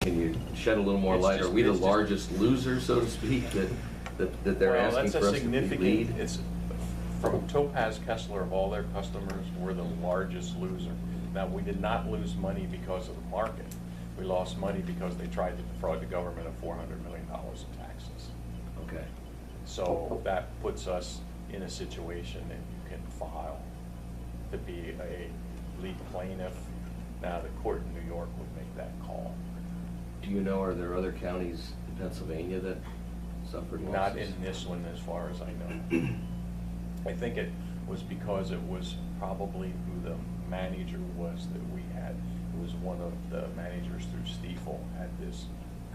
can you shed a little more light? Are we the largest loser, so to speak, that they're asking for us to lead? It's from Topaz Kessler, of all their customers, we're the largest loser. Now, we did not lose money because of the market. We lost money because they tried to defraud the government of $400 million in taxes. Okay. So that puts us in a situation that you can file to be a lead plaintiff. Now, the court in New York would make that call. Do you know, are there other counties in Pennsylvania that suffered losses? Not in this one, as far as I know. I think it was because it was probably who the manager was that we had. It was one of the managers through Stiefel at this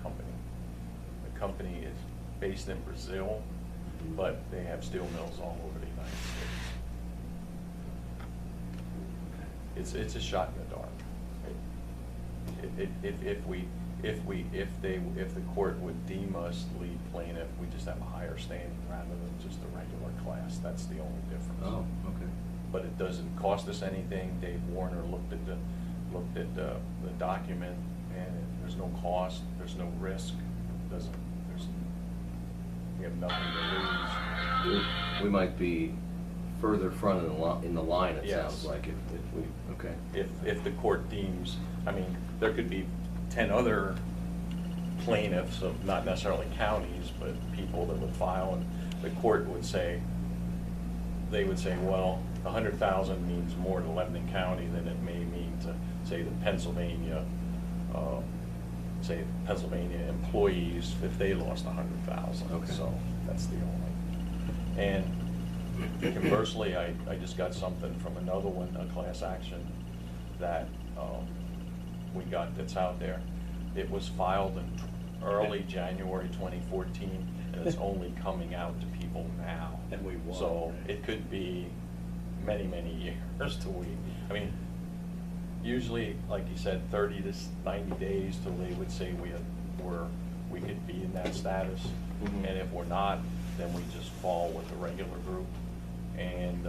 company. The company is based in Brazil, but they have steel mills all over the United States. It's a shot in the dark. If the court would deem us lead plaintiff, we just have a higher standing rather than just a regular class. That's the only difference. Oh, okay. But it doesn't cost us anything. Dave Warner looked at the document, and there's no cost, there's no risk. We have nothing to lose. We might be further front in the line, it Yes. sounds like, if we, okay. If the court deems, I mean, there could be 10 other plaintiffs of not necessarily counties, but people that would file, and the court would say, they would say, well, 100,000 means more to Lebanon County than it may mean to, say, the Pennsylvania employees if they lost 100,000. Okay. So that's the only. And conversely, I just got something from another one, a class action that we got that's out there. It was filed in early January 2014, and it's only coming out to people now. And we won. So it could be many, many years till we, I mean, usually, like you said, 30 to 90 days till they would say we could be in that status. Mm-hmm. And if we're not, then we just fall with the regular group. And,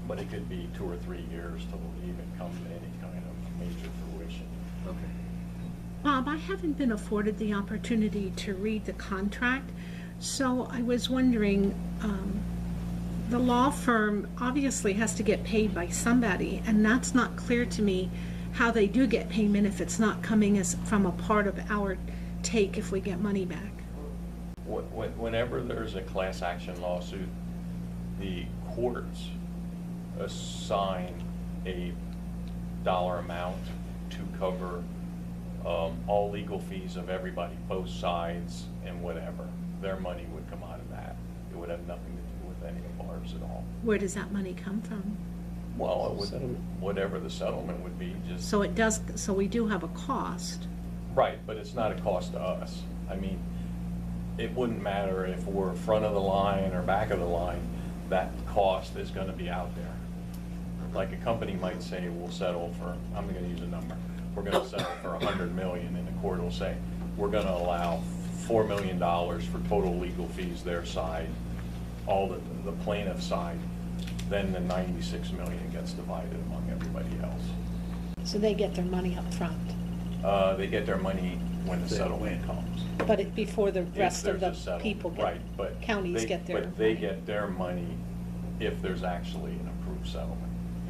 but it could be 2 or 3 years till we even come to any kind of major fruition. Okay. Bob, I haven't been afforded the opportunity to read the contract, so I was wondering, the law firm obviously has to get paid by somebody, and that's not clear to me how they do get payment if it's not coming as from a part of our take if we get money back. Whenever there's a class action lawsuit, the courts assign a dollar amount to cover all legal fees of everybody, both sides and whatever. Their money would come out of that. It would have nothing to do with any of ours at all. Where does that money come from? Well, it would, whatever the settlement would be, just. So it does, so we do have a cost. Right, but it's not a cost to us. I mean, it wouldn't matter if we're front of the line or back of the line, that cost is gonna be out there. Like a company might say, we'll settle for, I'm gonna use a number, we're gonna settle for 100 million, and the court will say, we're gonna allow $4 million for total legal fees their side, all the plaintiff side, then the 96 million gets divided among everybody else. So they get their money up front, They get their money when the settlement comes. but before the rest of If there's the a people settlement, get, right, but counties get their But they money. get their money if there's actually an approved settlement.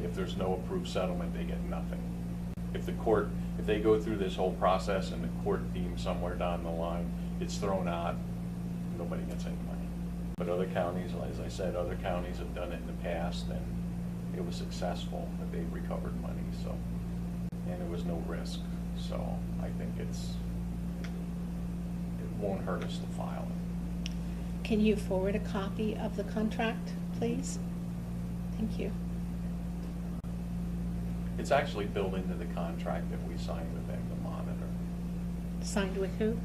If there's no approved settlement, they get nothing. If they go through this whole process and the court deems somewhere down the line, it's thrown out, nobody gets any money. But other counties, as I said, other counties have done it in the past, and it was successful, that they recovered money, so, and there was no risk. So I think it won't hurt us to file it. Can you forward a copy of the contract, please? Thank you. It's actually built into the contract that we signed with them to monitor. Signed with who?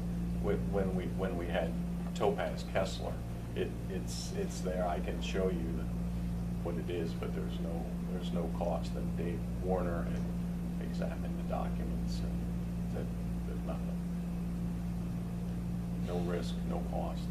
When we had Topaz Kessler, it's there. I can show you what it is, but there's no cost. And Dave Warner had examined the documents and said there's nothing. No risk, no cost.